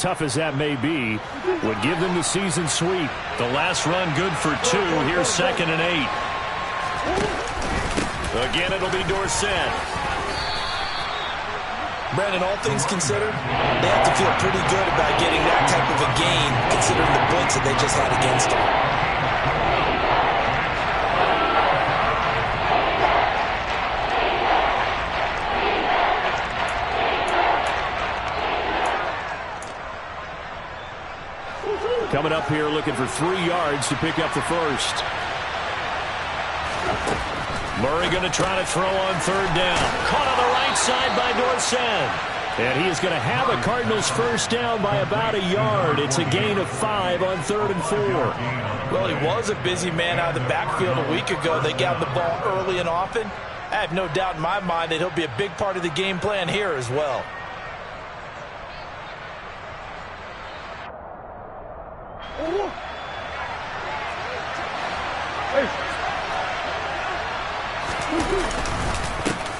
tough as that may be, would give them the season sweep. The last run good for 2. Here's 2nd and 8. Again, it'll be Dorsett. Brandon, all things considered, they have to feel pretty good about getting that type of a gain, considering the blitz that they just had against them. Coming up here looking for 3 yards to pick up the first. Murray going to try to throw on 3rd down. Caught on the right side by Dorsett. And he is going to have a Cardinals first down by about 1 yard. It's a gain of 5 on 3rd and 4. Well, he was a busy man out of the backfield a week ago. They got the ball early and often. I have no doubt in my mind that he'll be a big part of the game plan here as well.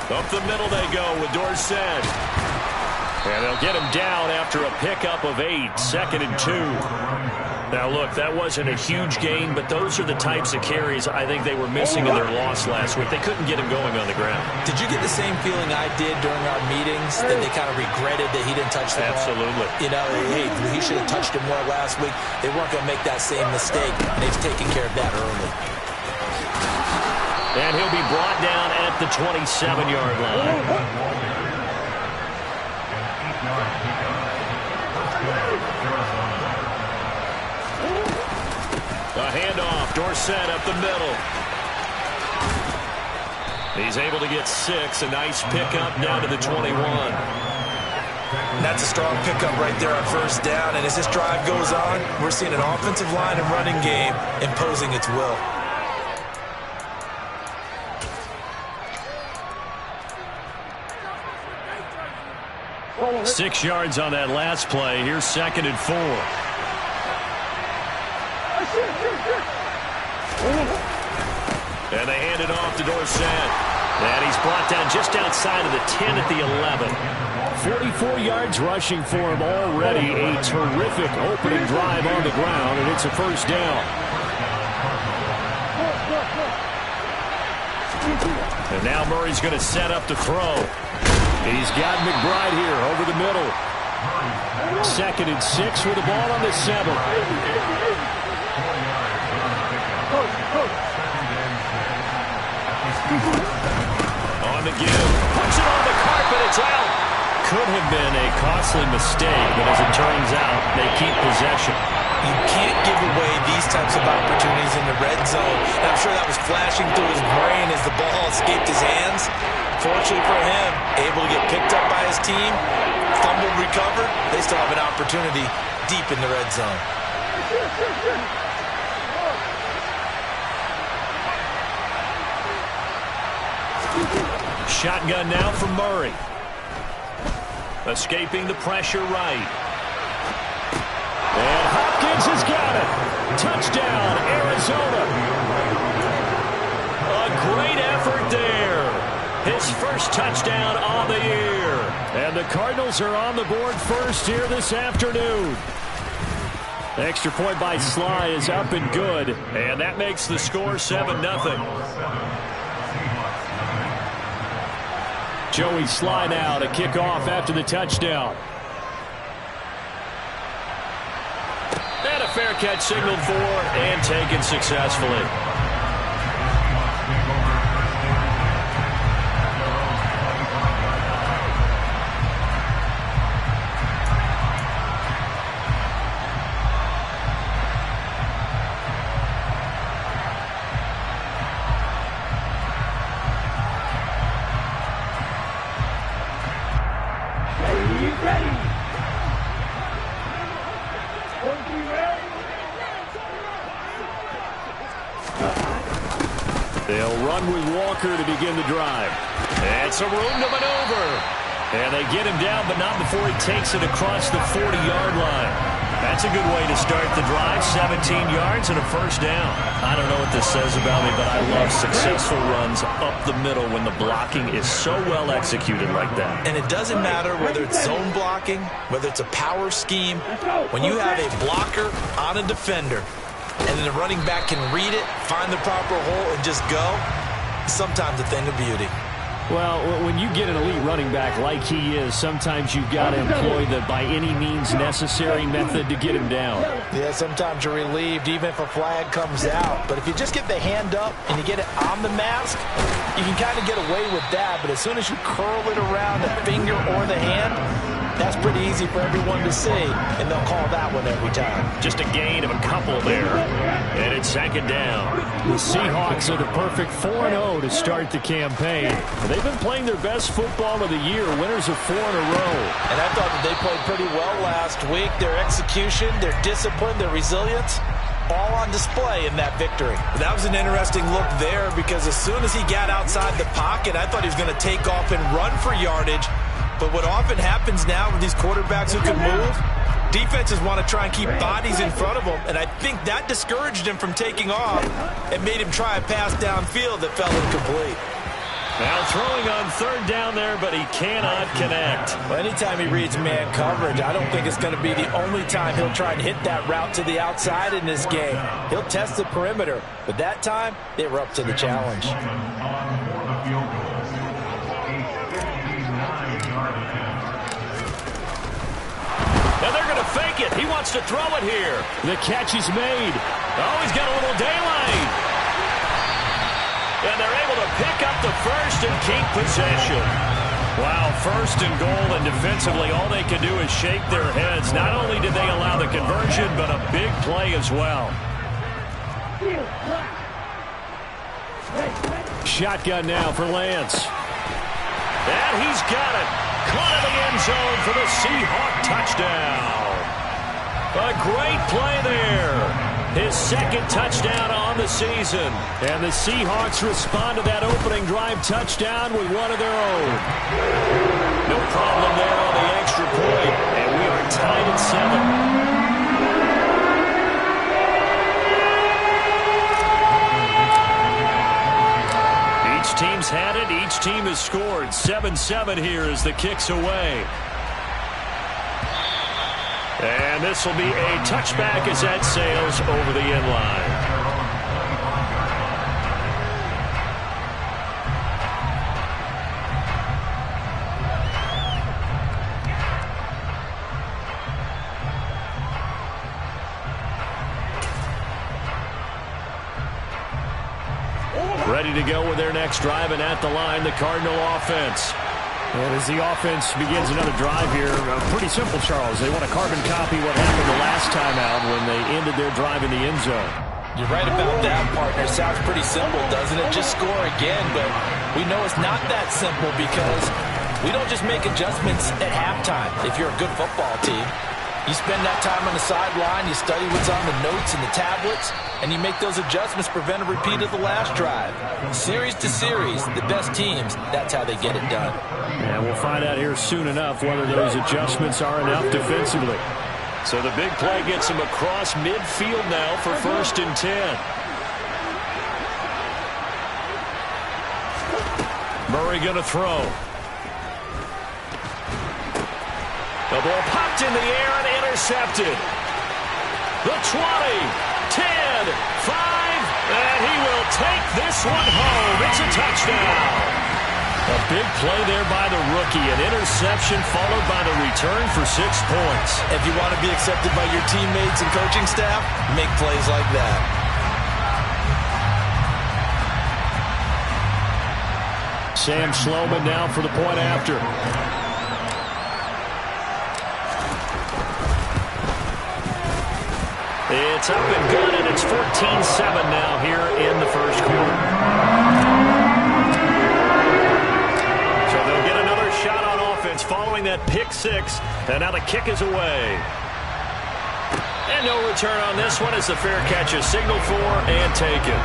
Up the middle they go with Dorsett. And they'll get him down after a pickup of 8, 2nd and 2. Now, look, that wasn't a huge gain, but those are the types of carries I think they were missing in their loss last week. They couldn't get him going on the ground. Did you get the same feeling I did during our meetings, that they kind of regretted that he didn't touch the ball? Absolutely. You know, hey, he should have touched him more last week. They weren't going to make that same mistake. They've taken care of that early. And he'll be brought down at the 27-yard line. A handoff, Dorsett up the middle. He's able to get 6, a nice pickup down to the 21. That's a strong pickup right there on 1st down, and as this drive goes on, we're seeing an offensive line and running game imposing its will. 6 yards on that last play. Here's 2nd and 4. And they hand it off to Dorsett. And he's brought down just outside of the 10 at the 11. 44 yards rushing for him already. A terrific opening drive on the ground, and it's a first down. And now Murray's going to set up to throw. He's got McBride here over the middle. 2nd and 6 with the ball on the 7. On the give. Puts it on the carpet. It's out. Could have been a costly mistake, but as it turns out, they keep possession. You can't give away these types of opportunities in the red zone. And I'm sure that was flashing through his brain as the ball escaped his hands. Fortunately for him, able to get picked up by his team, fumbled, recovered. They still have an opportunity deep in the red zone. Shotgun now from Murray. Escaping the pressure right. And Hopkins has got it. Touchdown, Arizona. A great effort there. His first touchdown on the year. And the Cardinals are on the board first here this afternoon. Extra point by Sly is up and good. And that makes the score 7-0. Joey Sly now to kick off after the touchdown. And a fair catch signaled for and taken successfully. They'll run with Walker to begin the drive. And some room to maneuver. And they get him down, but not before he takes it across the 40-yard line. That's a good way to start the drive. 17 yards and a first down. I don't know what this says about me, but I love successful runs up the middle when the blocking is so well executed like that. And it doesn't matter whether it's zone blocking, whether it's a power scheme. When you have a blocker on a defender, and then the running back can read it, find the proper hole, and just go, sometimes a thing of beauty. Well, when you get an elite running back like he is, sometimes you've got to employ the by any means necessary method to get him down. Yeah, sometimes you're relieved even if a flag comes out. But if you just get the hand up and you get it on the mask, you can kind of get away with that. But as soon as you curl it around the finger or the hand, that's pretty easy for everyone to see, and they'll call that one every time. Just a gain of a couple there, and it's second down. The Seahawks are the perfect 4-0 to start the campaign. They've been playing their best football of the year, winners of 4 in a row. And I thought that they played pretty well last week. Their execution, their discipline, their resilience, all on display in that victory. That was an interesting look there because as soon as he got outside the pocket, I thought he was going to take off and run for yardage. But what often happens now with these quarterbacks who can move, defenses want to try and keep bodies in front of them, and I think that discouraged him from taking off and made him try a pass downfield that fell incomplete. Now throwing on third down there, but he cannot connect. Well, anytime he reads man coverage, I don't think it's going to be the only time he'll try and hit that route to the outside in this game. He'll test the perimeter, but that time, they were up to the challenge. Now they're going to fake it. He wants to throw it here. The catch is made. Oh, he's got a little daylight. And they're able to pick up the first and keep possession. Wow, first and goal, and defensively all they can do is shake their heads. Not only did they allow the conversion, but a big play as well. Shotgun now for Lance. And he's got it. Caught in the end zone for the Seahawk touchdown. A great play there. His second touchdown on the season. And the Seahawks respond to that opening drive touchdown with one of their own. No problem there on the extra point. And we are tied at 7. Each team's had it. Each team has scored. 7-7 here as the kick's away. And this will be a touchback as that sails over the end line. Ready to go with their next drive, and at the line, the Cardinal offense. And as the offense begins another drive here, pretty simple, Charles. They want to carbon copy what happened the last time out when they ended their drive in the end zone. You're right about that, partner. Sounds pretty simple, doesn't it? Just score again, but we know it's not that simple because we don't just make adjustments at halftime if you're a good football team. You spend that time on the sideline, you study what's on the notes and the tablets, and you make those adjustments, prevent a repeat of the last drive. Series to series, the best teams, that's how they get it done. And we'll find out here soon enough whether those adjustments are enough defensively. So the big play gets him across midfield now for 1st and 10. Murray going to throw. The ball popped in the air and intercepted. The 20, 10, 5, and he will take this one home. It's a touchdown. A big play there by the rookie. An interception followed by the return for 6 points. If you want to be accepted by your teammates and coaching staff, make plays like that. Sam Sloman now for the point after. It's up and good, and it's 14-7 now here in the first quarter. So they'll get another shot on offense following that pick six, and now the kick is away. And no return on this one as the fair catch is signaled for and taken.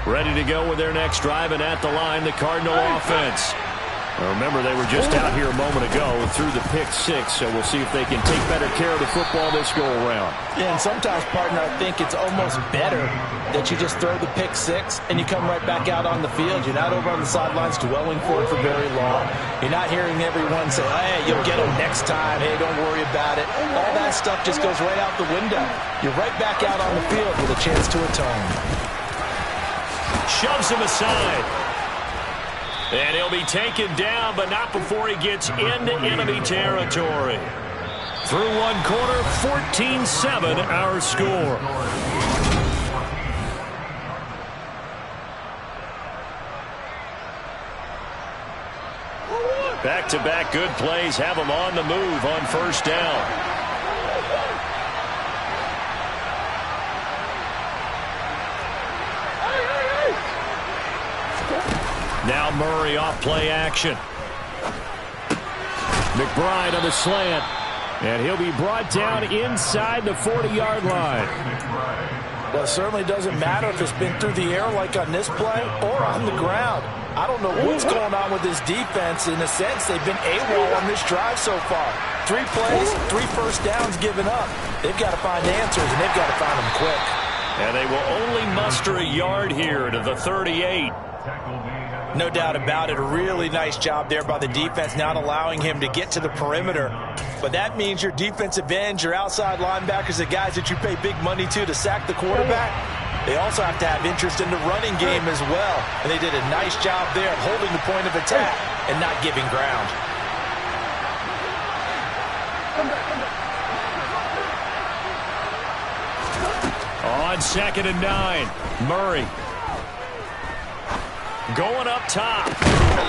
Ready to go with their next drive, and at the line, the Cardinal offense. Now remember, they were just out here a moment ago through the pick six, so we'll see if they can take better care of the football this go-around. Yeah, and sometimes, partner, I think it's almost better that you just throw the pick six and you come right back out on the field. You're not over on the sidelines dwelling for it for very long. You're not hearing everyone say, hey, you'll get them next time. Hey, don't worry about it. All that stuff just goes right out the window. You're right back out on the field with a chance to atone. Shoves him aside. And he'll be taken down, but not before he gets into enemy territory. Through one quarter, 14-7 our score. Back-to-back good plays have him on the move on first down. Now Murray off play action. McBride on the slant. And he'll be brought down inside the 40-yard line. Well, it certainly doesn't matter if it's been through the air like on this play or on the ground. I don't know what's going on with this defense. In a sense, they've been AWOL on this drive so far. 3 plays, 3 first downs given up. They've got to find answers, and they've got to find them quick. And they will only muster a yard here to the 38. No doubt about it. A really nice job there by the defense, not allowing him to get to the perimeter. But that means your defensive ends, your outside linebackers, the guys that you pay big money to sack the quarterback, they also have to have interest in the running game as well. And they did a nice job there of holding the point of attack and not giving ground. On 2nd and 9, Murray. Going up top.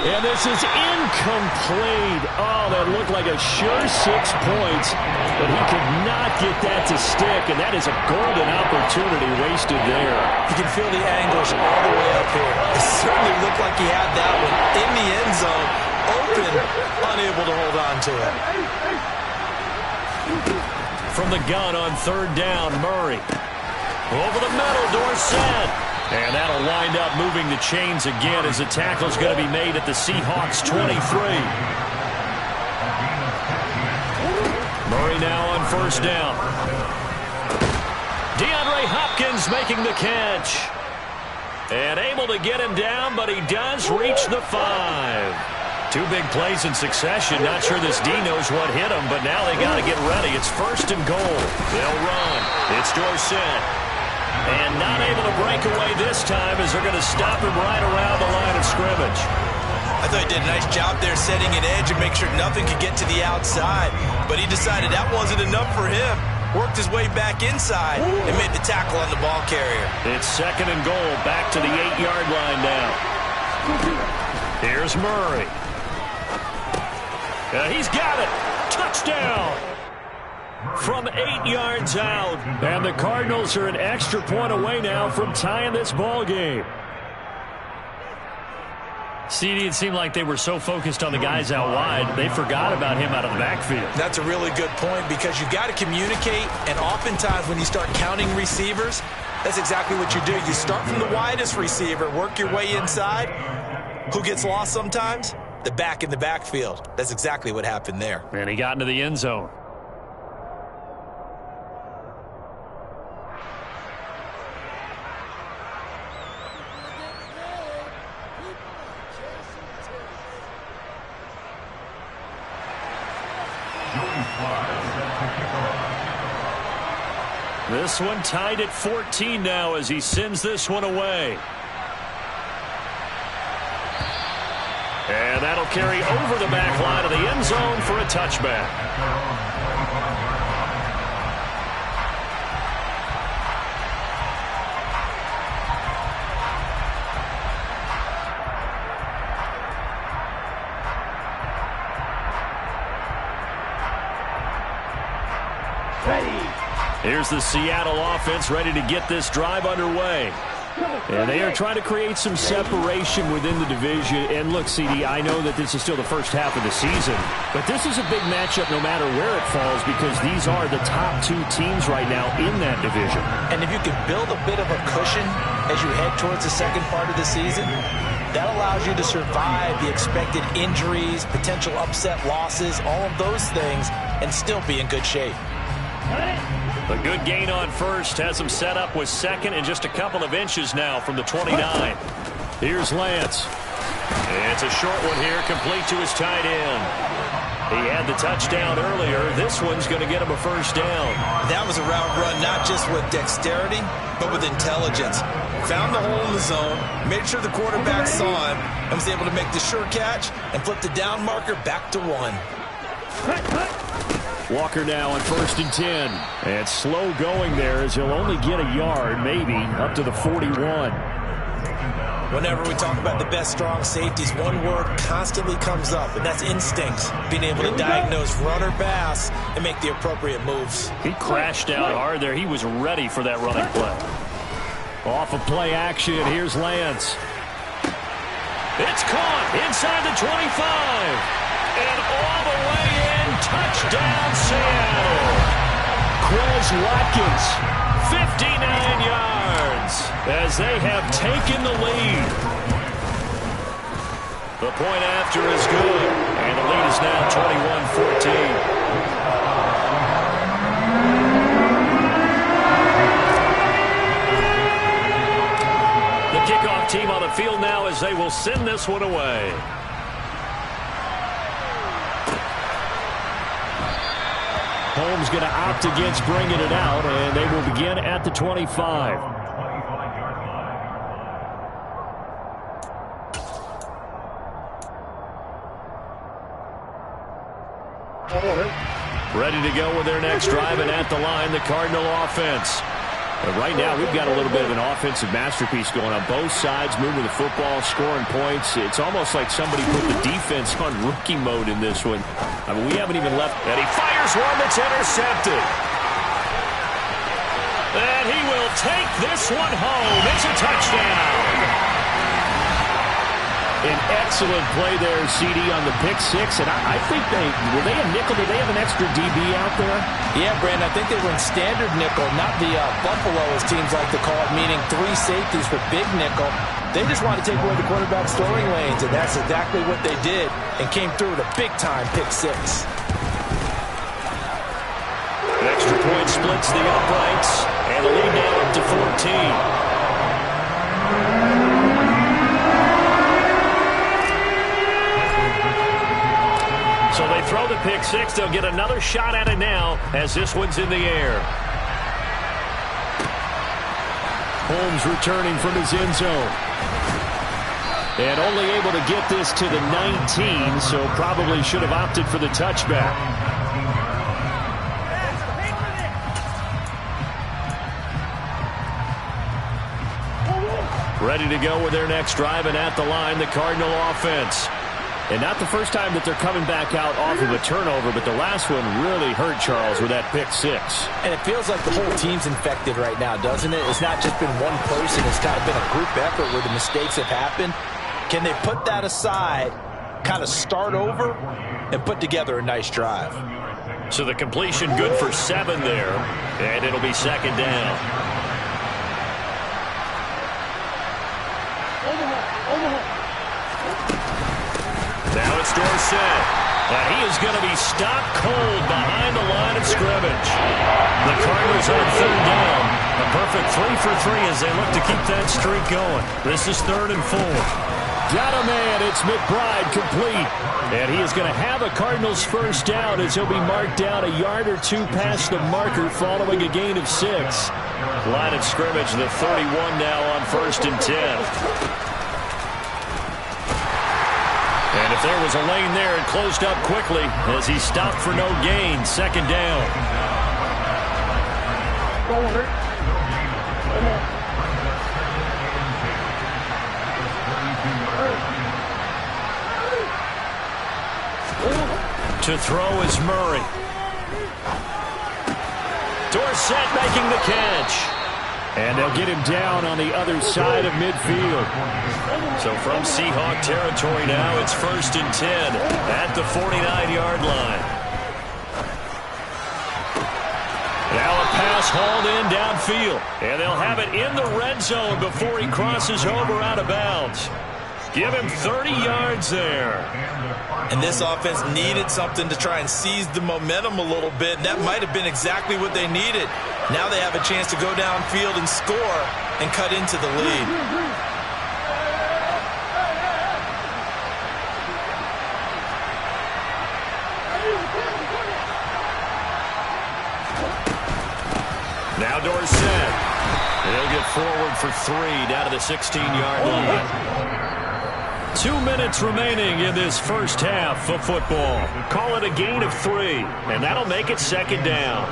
And this is incomplete. Oh, that looked like a sure 6 points. But he could not get that to stick. And that is a golden opportunity wasted there. You can feel the anguish all the way up here. It certainly looked like he had that one in the end zone. Open, unable to hold on to it. From the gun on 3rd down, Murray. Over the middle, Dorsett. And that'll wind up moving the chains again as the tackle's going to be made at the Seahawks 23. Murray now on 1st down. DeAndre Hopkins making the catch. And able to get him down, but he does reach the 5. 2 big plays in succession. Not sure this D knows what hit him, but now they got to get ready. It's 1st and goal. They'll run. It's Dorsett. And not able to break away this time as they're going to stop him right around the line of scrimmage. I thought he did a nice job there setting an edge and make sure nothing could get to the outside. But he decided that wasn't enough for him. Worked his way back inside and made the tackle on the ball carrier. It's 2nd and goal, back to the 8-yard line now. Here's Murray. He's got it. Touchdown. From 8 yards out. And the Cardinals are an extra point away now from tying this ball game. CD, it seemed like they were so focused on the guys out wide, they forgot about him out of the backfield. That's a really good point because you've got to communicate, and oftentimes when you start counting receivers, that's exactly what you do. You start from the widest receiver, work your way inside. Who gets lost sometimes? The back in the backfield. That's exactly what happened there. And he got into the end zone. This one tied at 14 now as he sends this one away. And that'll carry over the back line of the end zone for a touchback. Here's the Seattle offense ready to get this drive underway. And they are trying to create some separation within the division. And look, CD, I know that this is still the first half of the season, but this is a big matchup no matter where it falls because these are the top two teams right now in that division. And if you can build a bit of a cushion as you head towards the second part of the season, that allows you to survive the expected injuries, potential upset losses, all of those things, and still be in good shape. A good gain on first has him set up with second and just a couple of inches now from the 29. Here's Lance. It's a short one here, complete to his tight end. He had the touchdown earlier. This one's going to get him a first down. That was a route run not just with dexterity, but with intelligence. Found the hole in the zone, made sure the quarterback saw him, and was able to make the sure catch and flip the down marker back to 1. Walker now on 1st and 10. And slow going there as he'll only get a yard, maybe, up to the 41. Whenever we talk about the best strong safeties, one word constantly comes up, and that's instincts. Being able to diagnose run or pass and make the appropriate moves. He crashed out hard there. He was ready for that running play. Off of play action, here's Lance. It's caught inside the 25. And all the way in, touchdown Seattle. Quez Watkins, 59 yards as they have taken the lead. The point after is good, and the lead is now 21-14. The kickoff team on the field now as they will send this one away. Holmes going to opt against bringing it out, and they will begin at the 25. Ready to go with their next drive, and at the line, the Cardinal offense. And right now, we've got a little bit of an offensive masterpiece going on both sides, moving the football, scoring points. It's almost like somebody put the defense on rookie mode in this one. I mean, we haven't even left. And he fires one that's intercepted. And he will take this one home. It's a touchdown. An excellent play there, CD, on the pick six. And I think were they a nickel? Did they have an extra DB out there? Yeah, Brandon, I think they were in standard nickel, not the Buffalo, as teams like to call it, meaning 3 safeties for big nickel. They just wanted to take away the quarterback's throwing lanes, and that's exactly what they did, and came through with a big-time pick six. An extra point splits the uprights, and the lead now up to 14. So they throw the pick six. They'll get another shot at it now as this one's in the air. Holmes returning from his end zone. And only able to get this to the 19, so probably should have opted for the touchback. Ready to go with their next drive, and at the line, the Cardinal offense. And not the first time that they're coming back out off of a turnover, but the last one really hurt Charles with that pick six. And it feels like the whole team's infected right now, doesn't it? It's not just been one person. It's kind of been a group effort where the mistakes have happened. Can they put that aside, kind of start over, and put together a nice drive? So the completion good for 7 there, and it'll be second down. Now it's Dorsett. And he is going to be stopped cold behind the line of scrimmage. The Cardinals on third down. A perfect 3 for 3 as they look to keep that streak going. This is 3rd and 4. Got a man. It's McBride complete. And he is going to have a Cardinals first down as he'll be marked down a yard or 2 past the marker following a gain of 6. Line of scrimmage, the 31 now on 1st and 10. And if there was a lane there, it closed up quickly as he stopped for no gain. Second down. To throw is Murray. Dorsett making the catch. And they'll get him down on the other side of midfield. So from Seahawk territory now, it's 1st and 10 at the 49-yard line. Now a pass hauled in downfield. And they'll have it in the red zone before he crosses over out of bounds. Give him 30 yards there. And this offense needed something to try and seize the momentum a little bit. That might have been exactly what they needed. Now they have a chance to go downfield and score and cut into the lead. Now Dorsett. He'll get forward for 3 down to the 16-yard line. 2 minutes remaining in this first half of football. Call it a gain of 3, and that'll make it 2nd down.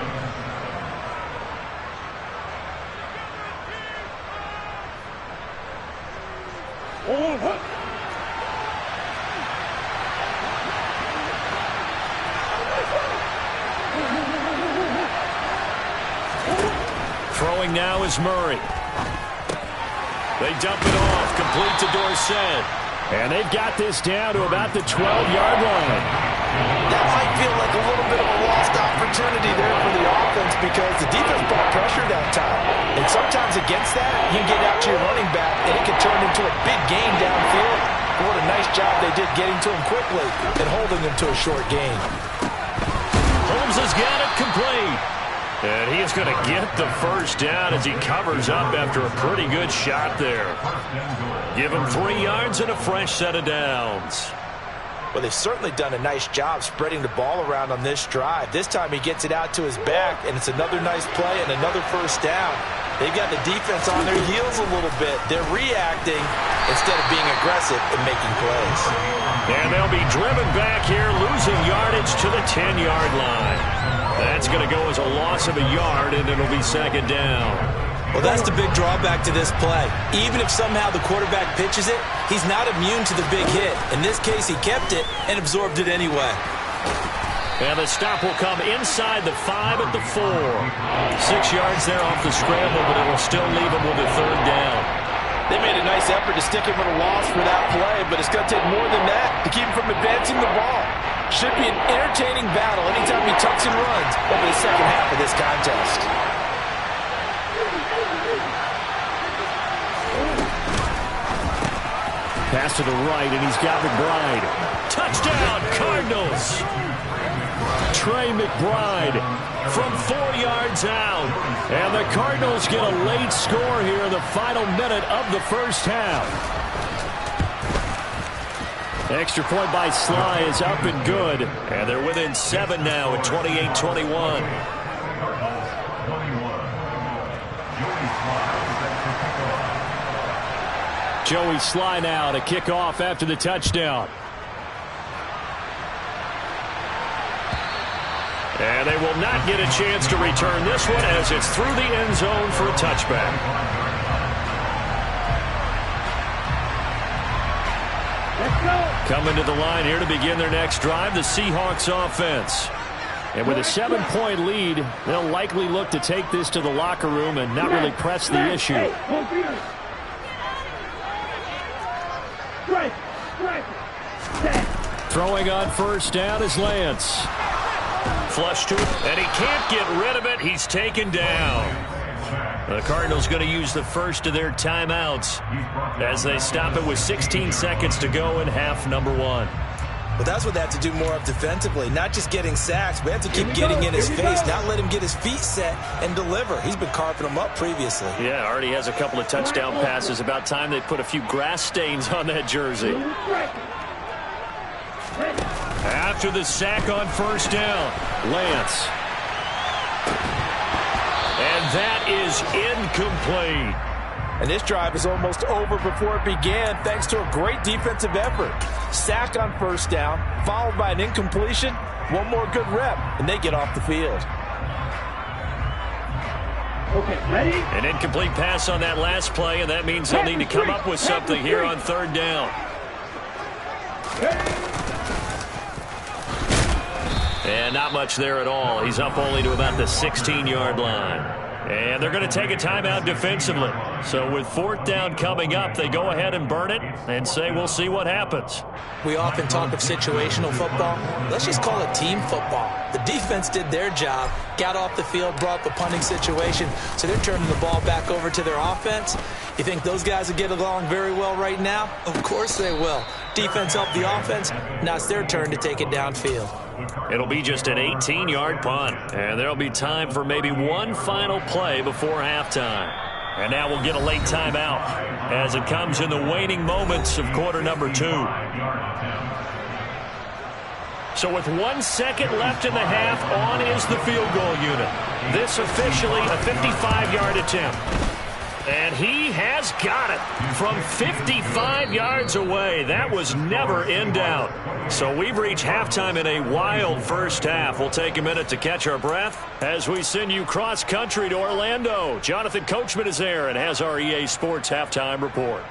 Throwing now is Murray. They dump it off, complete to Dorsett. And they've got this down to about the 12-yard line. That might feel like a little bit of a lost opportunity there for the offense because the defense brought pressure that time. And sometimes against that, you can get out to your running back, and it can turn into a big gain downfield. But what a nice job they did getting to him quickly and holding him to a short gain. Holmes has got it complete. And he is going to get the first down as he covers up after a pretty good shot there. Give him 3 yards and a fresh set of downs. Well, they've certainly done a nice job spreading the ball around on this drive. This time he gets it out to his back, and it's another nice play and another first down. They've got the defense on their heels a little bit. They're reacting instead of being aggressive and making plays. And they'll be driven back here, losing yardage to the 10-yard line. That's going to go as a loss of a yard, and it'll be 2nd down. Well, that's the big drawback to this play. Even if somehow the quarterback pitches it, he's not immune to the big hit. In this case, he kept it and absorbed it anyway. And the stop will come inside the 5 at the 4. 6 yards there off the scramble, but it will still leave him with a 3rd down. They made a nice effort to stick him with a loss for that play, but it's going to take more than that to keep him from advancing the ball. Should be an entertaining battle anytime he tucks and runs over the second half of this contest. Pass to the right, and he's got McBride. Touchdown, Cardinals! Trey McBride from 4 yards out. And the Cardinals get a late score here in the final minute of the first half. Extra point by Sly is up and good. And they're within 7 now at 28-21. Joey Sly now to kick off after the touchdown. And they will not get a chance to return this one as it's through the end zone for a touchback. Coming to the line here to begin their next drive, the Seahawks offense. And with a 7-point lead, they'll likely look to take this to the locker room and not really press the issue. Throwing on first down is Lance. Flush to it, and he can't get rid of it. He's taken down. The Cardinals going to use the first of their timeouts as they stop it with 16 seconds to go in half number 1. Well, that's what they have to do more of defensively, not just getting sacks, but have to keep getting in his face, not let him get his feet set and deliver. He's been carving them up previously. Yeah, already has a couple of touchdown passes. About time they put a few grass stains on that jersey. After the sack on first down, Lance. And that is incomplete. And this drive is almost over before it began thanks to a great defensive effort. Sack on first down, followed by an incompletion. One more good rep, and they get off the field. Okay, ready? An incomplete pass on that last play, and that means they'll need to come up with something here on third down. And not much there at all. He's up only to about the 16-yard line. And they're going to take a timeout defensively. So with fourth down coming up, they go ahead and burn it and say we'll see what happens. We often talk of situational football. Let's just call it team football. The defense did their job, got off the field, brought the punting situation, so they're turning the ball back over to their offense. You think those guys will get along very well right now? Of course they will. Defense helped the offense. Now it's their turn to take it downfield. It'll be just an 18-yard punt, and there'll be time for maybe one final play before halftime. And now we'll get a late timeout as it comes in the waning moments of quarter number 2. So with 1 second left in the half, on is the field goal unit. This officially a 55-yard attempt. And he has got it from 55 yards away. That was never in doubt. So we've reached halftime in a wild first half. We'll take a minute to catch our breath as we send you cross-country to Orlando. Jonathan Coachman is there and has our EA Sports halftime report.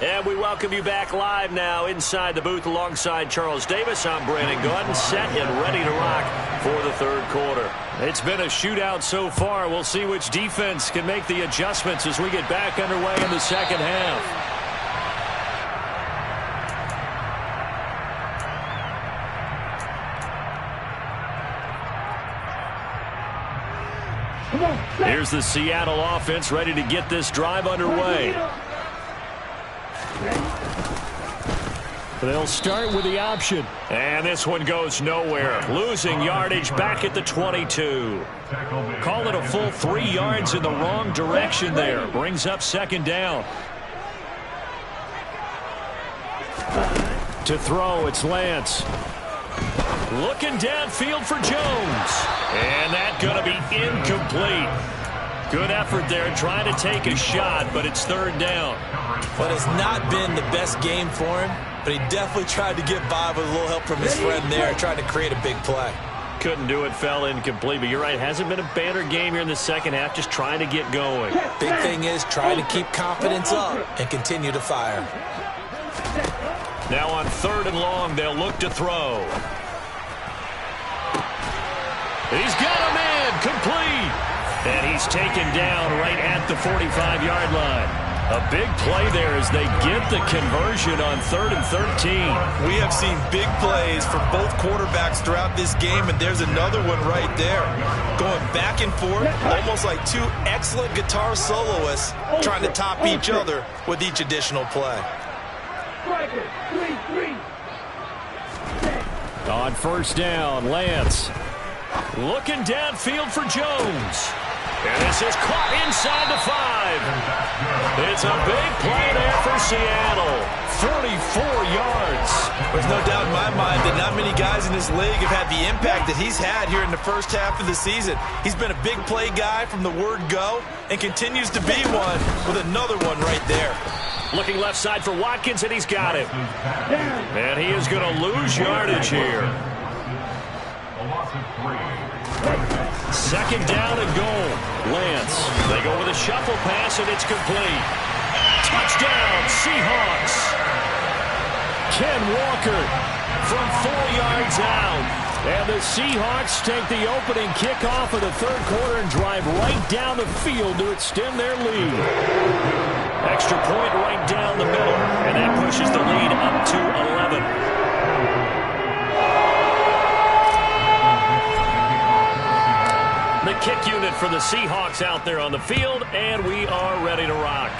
And we welcome you back live now inside the booth alongside Charles Davis. I'm Brandon Gaudin, set and ready to rock for the third quarter. It's been a shootout so far. We'll see which defense can make the adjustments as we get back underway in the second half. Here's the Seattle offense ready to get this drive underway. They'll start with the option. And this one goes nowhere. Losing yardage back at the 22. Call it a full 3 yards in the wrong direction there. Brings up second down. To throw, it's Lance. Looking downfield for Jones. And that's going to be incomplete. Good effort there trying to take a shot, but it's third down. Well, it's not been the best game for him, but he definitely tried to get by with a little help from his friend there, trying to create a big play. Couldn't do it, fell incomplete, but you're right. Hasn't been a banner game here in the second half, just trying to get going. Big thing is trying to keep confidence up and continue to fire. Now on third and long, they'll look to throw. He's got a man, complete. And he's taken down right at the 45-yard line. A big play there as they get the conversion on 3rd and 13. We have seen big plays from both quarterbacks throughout this game, and there's another one right there. Going back and forth, almost like two excellent guitar soloists trying to top each other with each additional play. On first down, Lance. Looking downfield for Jones. And this is caught inside the 5. It's a big play there for Seattle. 34 yards. There's no doubt in my mind that not many guys in this league have had the impact that he's had here in the first half of the season. He's been a big play guy from the word go and continues to be one with another one right there. Looking left side for Watkins, and he's got it. And he is going to lose yardage here. Second down and goal. Lance. They go with a shuffle pass, and it's complete. Touchdown, Seahawks. Ken Walker from 4 yards out. And the Seahawks take the opening kickoff of the third quarter and drive right down the field to extend their lead. Extra point right down the middle, and that pushes the lead up to 11. The kick unit for the Seahawks out there on the field, and we are ready to rock.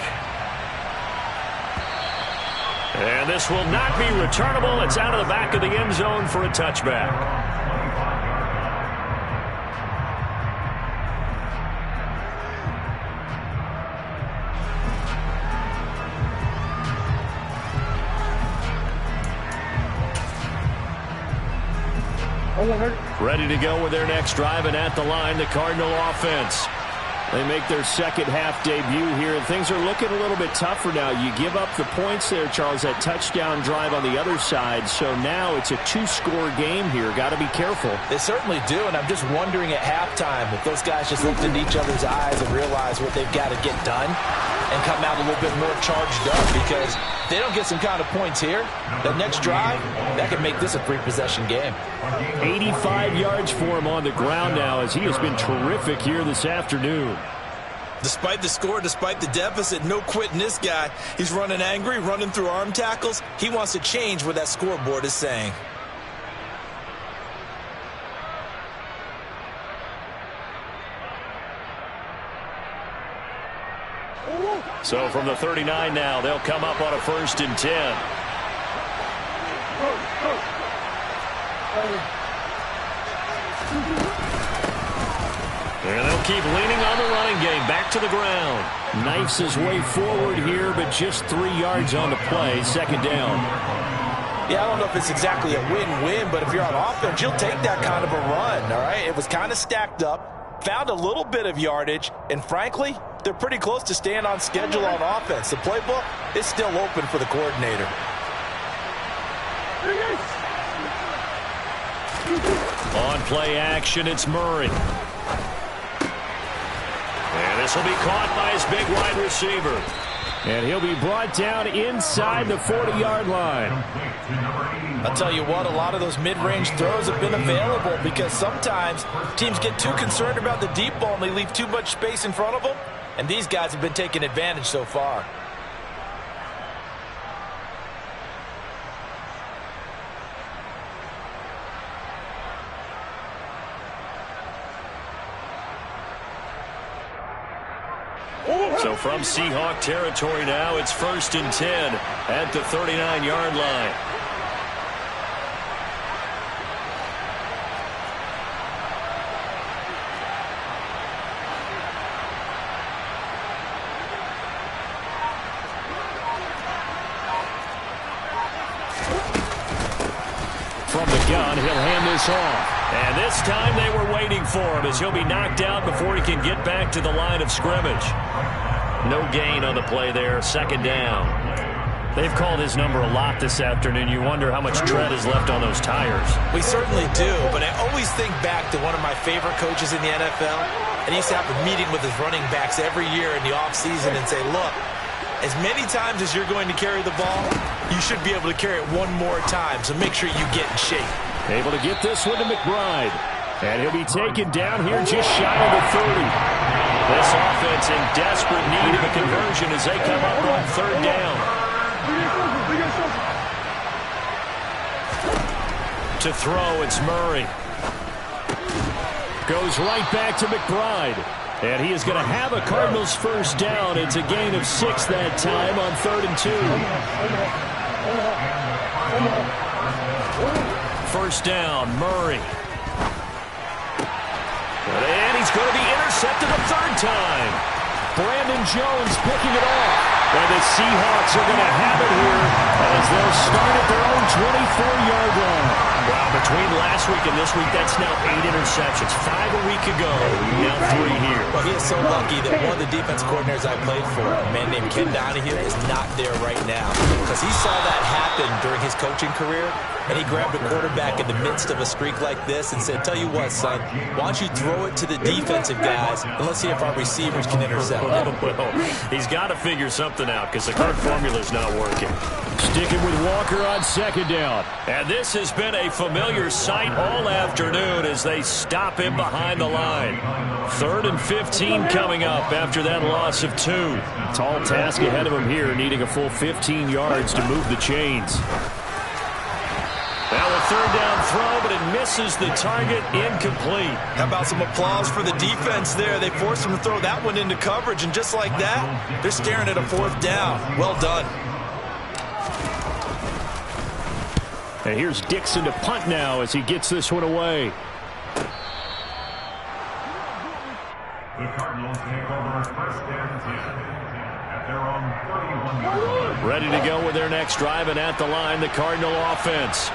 And this will not be returnable. It's out of the back of the end zone for a touchback. Ready to go with their next drive, and at the line, the Cardinal offense. They make their second half debut here, and things are looking a little bit tougher now. You give up the points there, Charles, that touchdown drive on the other side, so now it's a two-score game here. Got to be careful. They certainly do, and I'm just wondering at halftime if those guys just looked into each other's eyes and realized what they've got to get done and come out a little bit more charged up, because if they don't get some kind of points here, the next drive, that could make this a three-possession game. 85 yards for him on the ground now, as he has been terrific here this afternoon. Despite the score, despite the deficit, no quitting this guy. He's running angry, running through arm tackles. He wants to change what that scoreboard is saying. So from the 39 now, they'll come up on a 1st and 10. And they'll keep leaning on the running game. Back to the ground. Knifes his way forward here, but just 3 yards on the play. 2nd down. Yeah, I don't know if it's exactly a win-win, but if you're on offense, you'll take that kind of a run, all right? It was kind of stacked up, found a little bit of yardage, and frankly, they're pretty close to staying on schedule on offense. The playbook is still open for the coordinator. On play action, it's Murray. And this will be caught by his big wide receiver. And he'll be brought down inside the 40-yard line. I'll tell you what, a lot of those mid-range throws have been available because sometimes teams get too concerned about the deep ball and they leave too much space in front of them. And these guys have been taking advantage so far. So from Seahawk territory now, it's 1st and 10 at the 39-yard line. From the gun, he'll hand this off. And this time they were waiting for him as he'll be knocked out before he can get back to the line of scrimmage. No gain on the play there, 2nd down. They've called his number a lot this afternoon. You wonder how much tread is left on those tires. We certainly do, but I always think back to one of my favorite coaches in the NFL. And he used to have a meeting with his running backs every year in the offseason and say, look, as many times as you're going to carry the ball, you should be able to carry it one more time, so make sure you get in shape. Able to get this one to McBride. And he'll be taken down here just shy of the 30. This offense in desperate need of a conversion as they come up on 3rd down. To throw, it's Murray. Goes right back to McBride. And he is going to have a Cardinals 1st down. It's a gain of 6 that time on 3rd and 2. 1st down, Murray. And he's going to be intercepted a 3rd time. Brandon Jones picking it off. And the Seahawks are going to have it here as they'll start at their own 24-yard line. Wow, between last week and this week, that's now 8 interceptions. 5 a week ago, now 3 here. Well, he is so lucky that one of the defense coordinators I played for, a man named Ken Donahue, is not there right now. Because he saw that happen during his coaching career, and he grabbed a quarterback in the midst of a streak like this and said, tell you what, son, why don't you throw it to the defensive guys, and let's see if our receivers can intercept it. Well, he's got to figure something out because the current formula is not working. Sticking with Walker on 2nd down. And this has been a familiar sight all afternoon as they stop him behind the line. 3rd and 15 coming up after that loss of 2. Tall task ahead of him here, needing a full 15 yards to move the chains. Now a 3rd down throw, but it misses the target, incomplete. How about some applause for the defense there? They forced him to throw that one into coverage, and just like that, they're staring at a 4th down. Well done. And here's Dixon to punt now as he gets this one away. The Cardinals take over 1st and 10 at their own 31-yard line. Ready to go with their next drive, and at the line, the Cardinal offense.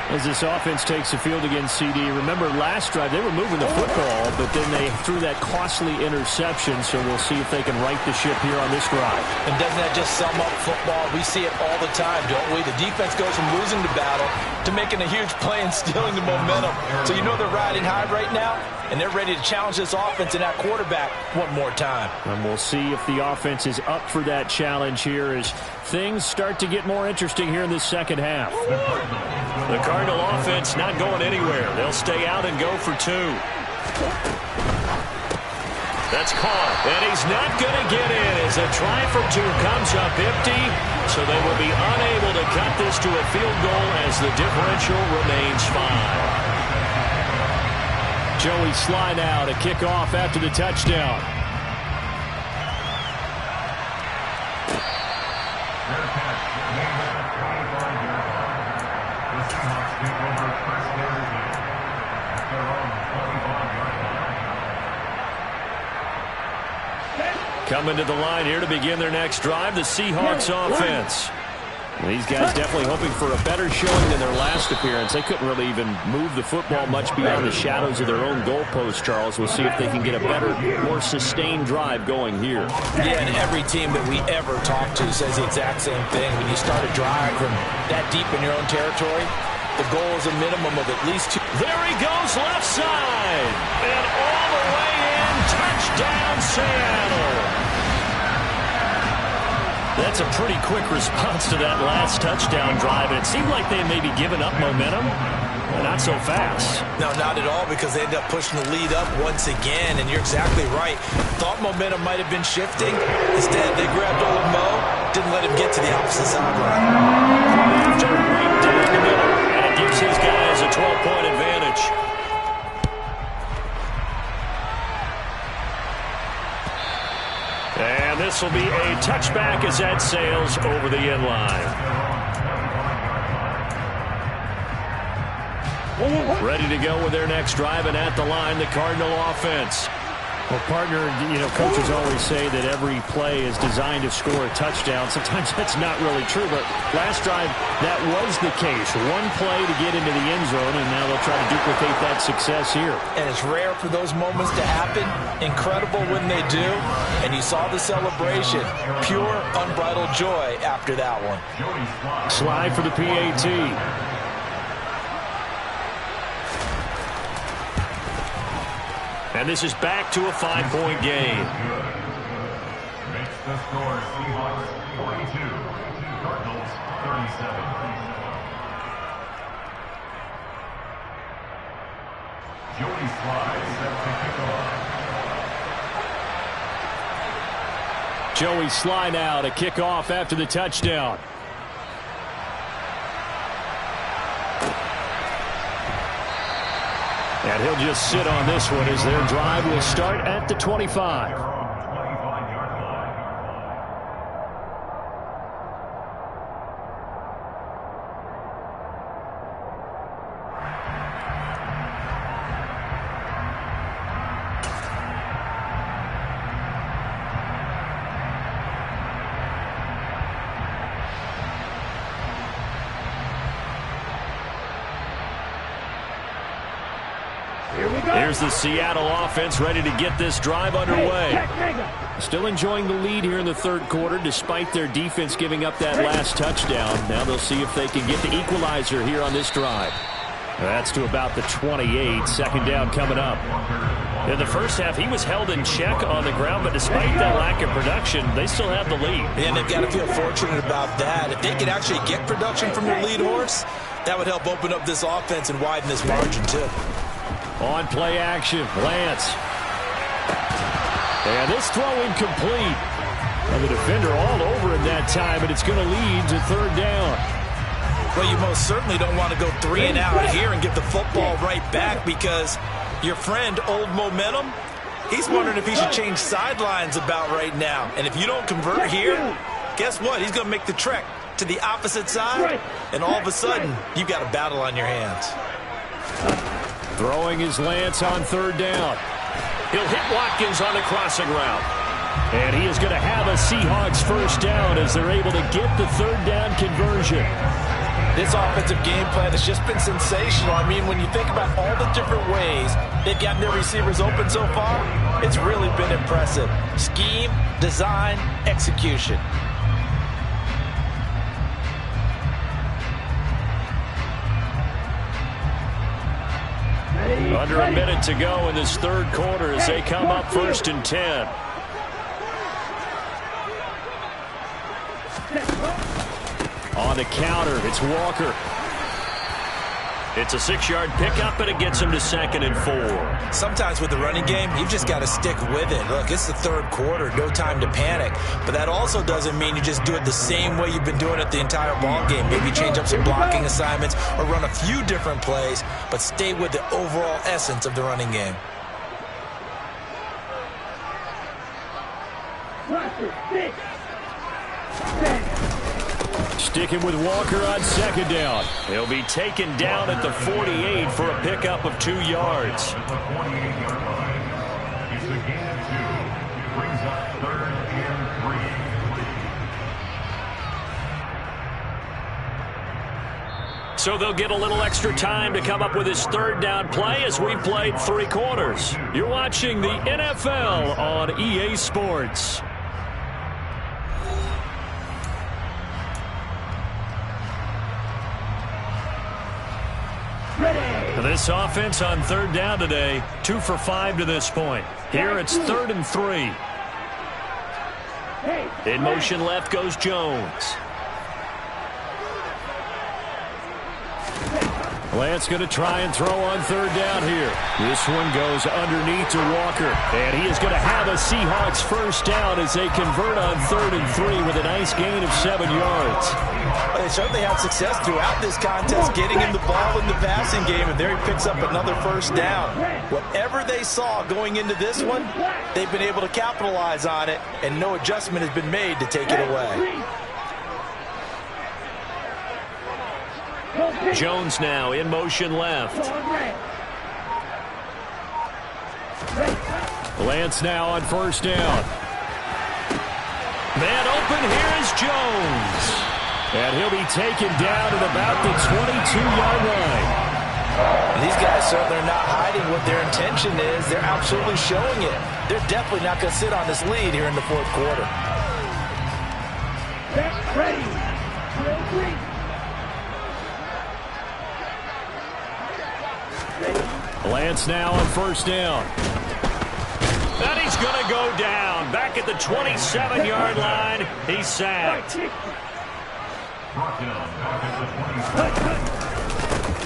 As this offense takes the field against CD. Remember, last drive, they were moving the football, but then they threw that costly interception, so we'll see if they can right the ship here on this drive. And doesn't that just sum up football? We see it all the time, don't we? The defense goes from losing the battle to making a huge play and stealing the momentum. So you know they're riding high right now, and they're ready to challenge this offense and that quarterback one more time. And we'll see if the offense is up for that challenge here as things start to get more interesting here in this second half. The Cardinal offense not going anywhere. They'll stay out and go for 2. That's caught, and he's not going to get in as a try for 2 comes up empty, so they will be unable to cut this to a field goal as the differential remains 5. Joey Sly now to kick off after the touchdown. Coming to the line here to begin their next drive, the Seahawks offense. These guys definitely hoping for a better showing than their last appearance. They couldn't really even move the football much beyond the shadows of their own goalpost, Charles. We'll see if they can get a better, more sustained drive going here. Yeah, and every team that we ever talk to says the exact same thing. When you start a drive from that deep in your own territory, the goal is a minimum of at least 2. There he goes left side. And all the way in. Touchdown, Seattle. That's a pretty quick response to that last touchdown drive. And it seemed like they had maybe given up momentum. But not so fast. No, not at all, because they ended up pushing the lead up once again. And you're exactly right. Thought momentum might have been shifting. Instead, they grabbed old Mo. Didn't let him get to the opposite sideline. After right down the middle. And it gives his guys a 12-point advantage. And this will be a touchback as that sails over the end line. Ready to go with their next drive, and at the line, the Cardinal offense. Well, partner, coaches always say that every play is designed to score a touchdown. Sometimes that's not really true, but last drive, that was the case. One play to get into the end zone, and now they'll try to duplicate that success here. And it's rare for those moments to happen. Incredible when they do. And you saw the celebration. Pure, unbridled joy after that one. Slide for the PAT. And this is back to a 5-point game. Makes the score Seahawks 42, Cardinals 37. Joey Sly set to kick off. Joey Sly now to kick off after the touchdown. And he'll just sit on this one as their drive will start at the 25. Here's the Seattle offense ready to get this drive underway. Still enjoying the lead here in the third quarter despite their defense giving up that last touchdown. Now they'll see if they can get the equalizer here on this drive. That's to about the 28. Second down coming up. In the first half, he was held in check on the ground, but despite that lack of production, they still have the lead. And they've got to feel fortunate about that. If they could actually get production from their lead horse, that would help open up this offense and widen this margin too. On play action, Lance. And this throw incomplete. And the defender all over him that time, but it's going to lead to third down. Well, you most certainly don't want to go 3 and out here and give the football right back, because your friend, Old Momentum, he's wondering if he should change sidelines about right now. And if you don't convert here, guess what? He's going to make the trek to the opposite side, and all of a sudden, you've got a battle on your hands. Throwing his Lance on third down. He'll hit Watkins on the crossing route. And he is going to have a Seahawks first down as they're able to get the third down conversion. This offensive game plan has just been sensational. I mean, when you think about all the different ways they've gotten their receivers open so far, it's really been impressive. Scheme, design, execution. Under a minute to go in this third quarter as they come up 1st and 10. On the counter, it's Walker. It's a 6-yard pickup, and it gets him to 2nd and 4. Sometimes with the running game, you've just got to stick with it. Look, it's the third quarter, no time to panic. But that also doesn't mean you just do it the same way you've been doing it the entire ball game. Maybe change up some blocking assignments or run a few different plays, but stay with the overall essence of the running game. Sticking with Walker on 2nd down. He'll be taken down at the 48 for a pickup of 2 yards. At the 48-yard line, it's a gain of 2. It brings up 3rd and 3. So they'll get a little extra time to come up with his third down play as we played 3 quarters. You're watching the NFL on EA Sports. This offense on 3rd down today, 2 for 5 to this point. Here it's 3rd and 3. In motion left goes Jones. Lance going to try and throw on 3rd down here. This one goes underneath to Walker. And he is going to have a Seahawks first down as they convert on 3rd and 3 with a nice gain of 7 yards. Well, they certainly had success throughout this contest getting him the ball in the passing game, and there he picks up another first down. Whatever they saw going into this one, they've been able to capitalize on it, and no adjustment has been made to take it away. Jones now in motion left. Lance now on first down. Man open, here is Jones. And he'll be taken down at about the 22-yard line. These guys certainly are not hiding what their intention is. They're absolutely showing it. They're definitely not going to sit on this lead here in the 4th quarter. Ready. Lance now on first down. And he's going to go down. Back at the 27-yard line. He's sacked.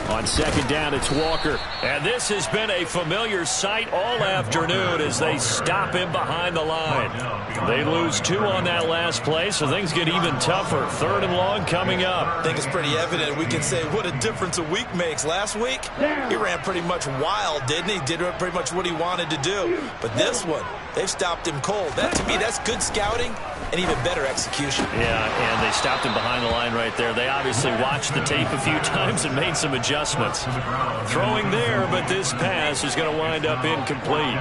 On 2nd down, it's Walker. And this has been a familiar sight all afternoon as they stop him behind the line. They lose 2 on that last play, so things get even tougher. 3rd and long coming up. I think it's pretty evident. We can say what a difference a week makes. Last week, he ran pretty much wild, didn't he? Did pretty much what he wanted to do. But this one, they've stopped him cold. That, to me, that's good scouting and even better execution. Yeah, and they stopped him behind the line right there. They obviously watched the tape a few times and made some adjustments. Throwing there, but this pass is going to wind up incomplete.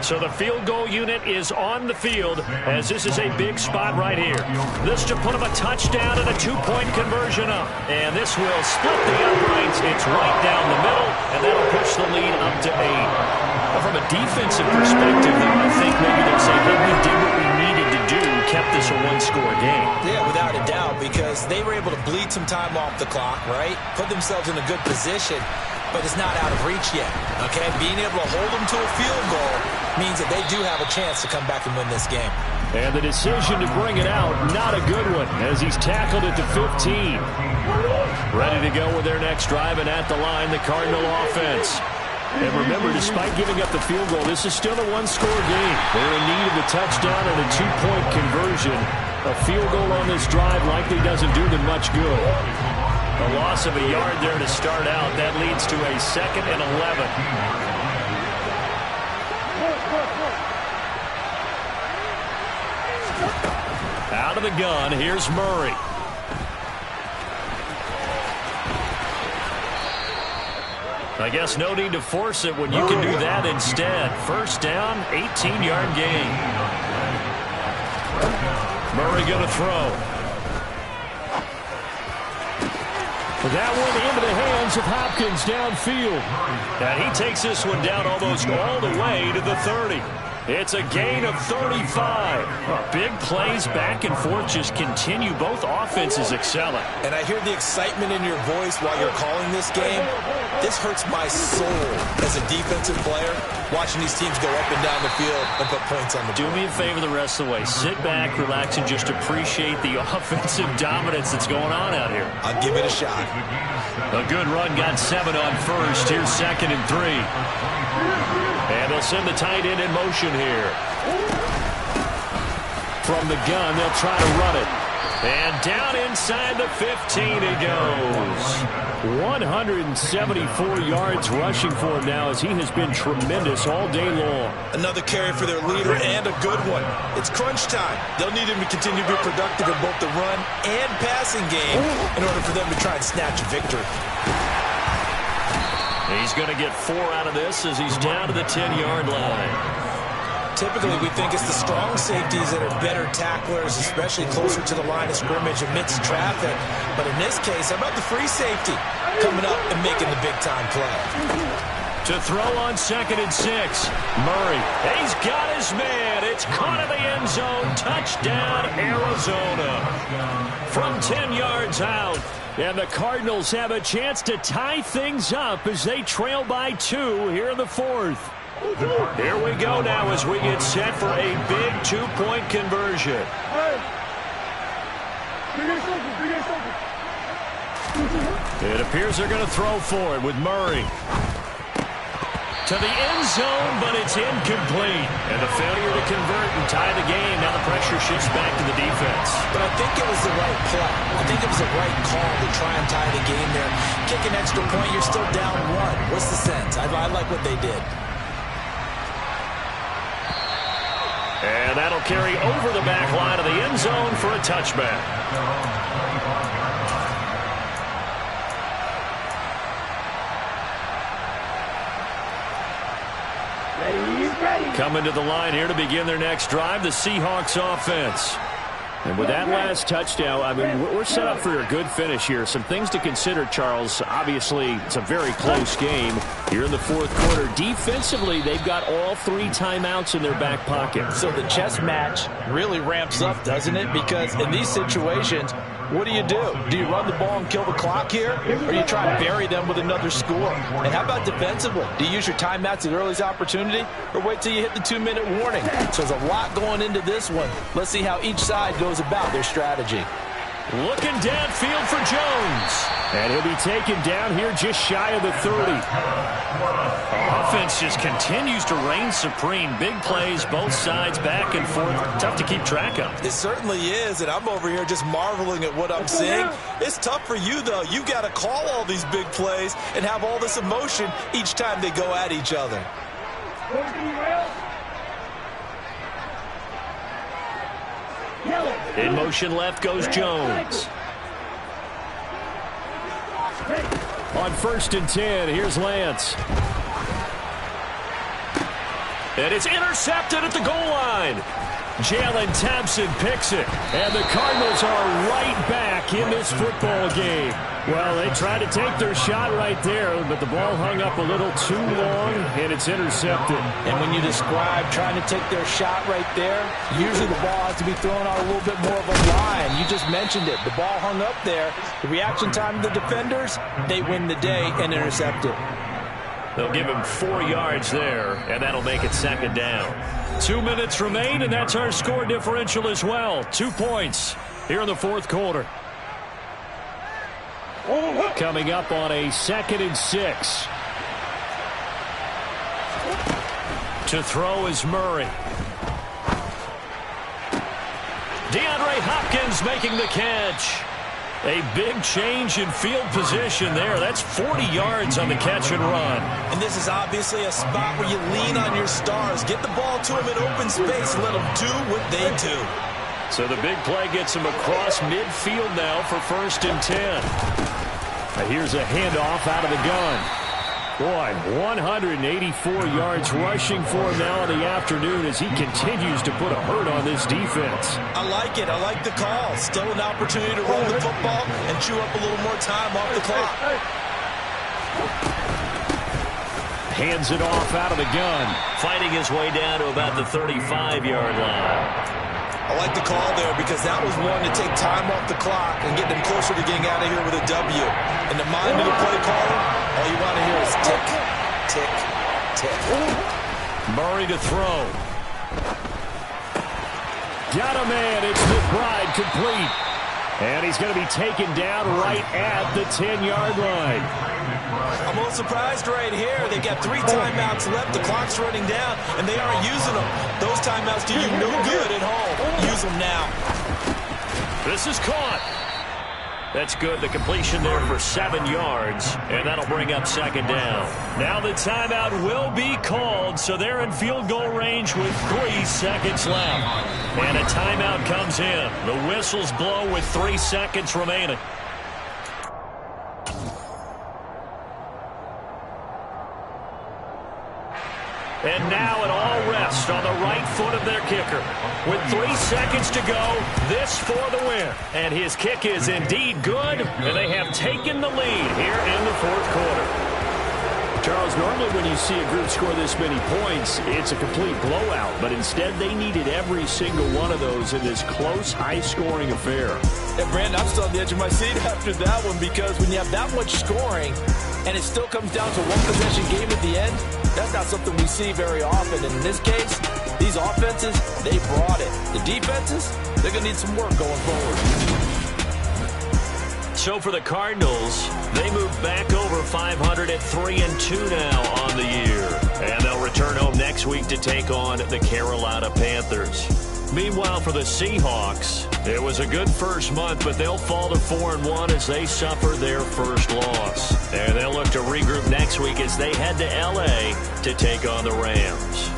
So the field goal unit is on the field as this is a big spot right here. This to put him a touchdown and a 2-point conversion up. And this will split the uprights. It's right down the middle, and that'll push the lead up to 8. Well, from a defensive perspective, though, I think maybe they'll say, hey, we did what we needed to do, kept this a 1-score game. Yeah, without a doubt, because they were able to bleed some time off the clock, right? Put themselves in a good position, but it's not out of reach yet, okay? Being able to hold them to a field goal means that they do have a chance to come back and win this game. And the decision to bring it out, not a good one, as he's tackled at the 15. Ready to go with their next drive, and at the line, the Cardinal offense. And remember, despite giving up the field goal, this is still a 1-score game. They're in need of a touchdown and a 2-point conversion. A field goal on this drive likely doesn't do them much good. A loss of a yard there to start out. That leads to a 2nd and 11. Out of the gun, here's Murray. I guess no need to force it when you can do that instead. First down, 18-yard gain. Murray going to throw. That one into the hands of Hopkins downfield. And he takes this one down almost all the way to the 30. It's a gain of 35. Big plays back and forth just continue. Both offenses excelling. And I hear the excitement in your voice while you're calling this game. This hurts my soul as a defensive player, watching these teams go up and down the field and put points on the board. Do me a favor the rest of the way. Sit back, relax, and just appreciate the offensive dominance that's going on out here. I'll give it a shot. A good run, got 7 on first. Here's 2nd and 3. And they'll send the tight end in motion here. From the gun, they'll try to run it. And down inside the 15 he goes. 174 yards rushing for him now as he has been tremendous all day long. Another carry for their leader and a good one. It's crunch time. They'll need him to continue to be productive in both the run and passing game in order for them to try and snatch a victory. He's going to get 4 out of this as he's down to the 10-yard line. Typically, we think it's the strong safeties that are better tacklers, especially closer to the line of scrimmage amidst traffic. But in this case, how about the free safety coming up and making the big-time play? To throw on 2nd and 6. Murray, he's got his man. It's caught in the end zone. Touchdown, Arizona. From 10 yards out. And the Cardinals have a chance to tie things up as they trail by 2 here in the 4th. Here we go now as we get set for a big 2-point conversion. It appears they're going to throw for it with Murray. To the end zone, but it's incomplete. And the failure to convert and tie the game. Now the pressure shifts back to the defense. But I think it was the right play. I think it was the right call to try and tie the game there. Kick an extra point, you're still down 1. What's the sense? I like what they did. And that'll carry over the back line of the end zone for a touchback. Coming to the line here to begin their next drive, the Seahawks offense. And with that last touchdown, I mean, we're set up for a good finish here. Some things to consider, Charles. Obviously, it's a very close game here in the 4th quarter. Defensively, they've got all 3 timeouts in their back pocket. So the chess match really ramps up, doesn't it? Because in these situations, what do? Do you run the ball and kill the clock here? Or do you try to bury them with another score? And how about defensively? Do you use your timeouts at earliest opportunity? Or wait till you hit the 2-minute warning? So there's a lot going into this one. Let's see how each side goes about their strategy. Looking downfield for Jones. And he'll be taken down here just shy of the 30. Offense just continues to reign supreme. Big plays, both sides, back and forth. Tough to keep track of. It certainly is, and I'm over here just marveling at what I'm seeing. It's tough for you, though. You've got to call all these big plays and have all this emotion each time they go at each other. In motion left goes Jones. On 1st and 10, here's Lance. And it's intercepted at the goal line. Jalen Thompson picks it. And the Cardinals are right back in this football game. Well, they tried to take their shot right there, but the ball hung up a little too long, and it's intercepted. And when you describe trying to take their shot right there, usually the ball has to be thrown out a little bit more of a line. You just mentioned it. The ball hung up there. The reaction time of the defenders, they win the day and intercept it. They'll give him 4 yards there, and that'll make it 2nd down. 2 minutes remain, and that's our score differential as well. 2 points here in the 4th quarter. Coming up on a 2nd and 6. To throw is Murray. DeAndre Hopkins making the catch. A big change in field position there. That's 40 yards on the catch and run. And this is obviously a spot where you lean on your stars. Get the ball to them in open space. Let them do what they do. So the big play gets him across midfield now for 1st and 10. Here's a handoff out of the gun. Boy, 184 yards rushing for him now in the afternoon as he continues to put a hurt on this defense. I like it. I like the call. Still an opportunity to run the football and chew up a little more time off the clock. Hands it off out of the gun. Fighting his way down to about the 35-yard line. I like the call there because that was one to take time off the clock and get them closer to getting out of here with a W. In the mind of the play caller, all you want to hear is tick, tick, tick. Murray to throw. Got a man. It's McBride complete. And he's going to be taken down right at the 10-yard line. I'm a little surprised right here. They've got 3 timeouts left. The clock's running down, and they aren't using them. Those timeouts do you no good at home. Use them now. This is caught. That's good. The completion there for 7 yards, and that'll bring up second down. Now the timeout will be called, so they're in field goal range with 3 seconds left. And a timeout comes in. The whistles blow with 3 seconds remaining. And now it all rests on the right foot of their kicker. With 3 seconds to go, this for the win. And his kick is indeed good, and they have taken the lead here in the fourth quarter. Charles, normally when you see a group score this many points, it's a complete blowout. But instead, they needed every single one of those in this close, high-scoring affair. Yeah, Brandon, I'm still on the edge of my seat after that one because when you have that much scoring and it still comes down to one possession game at the end, that's not something we see very often. And in this case, these offenses, they brought it. The defenses, they're going to need some work going forward. So for the Cardinals, they move back over 500 at 3-2 now on the year. And they'll return home next week to take on the Carolina Panthers. Meanwhile, for the Seahawks, it was a good first month, but they'll fall to 4-1 as they suffer their first loss. And they'll look to regroup next week as they head to L.A. to take on the Rams.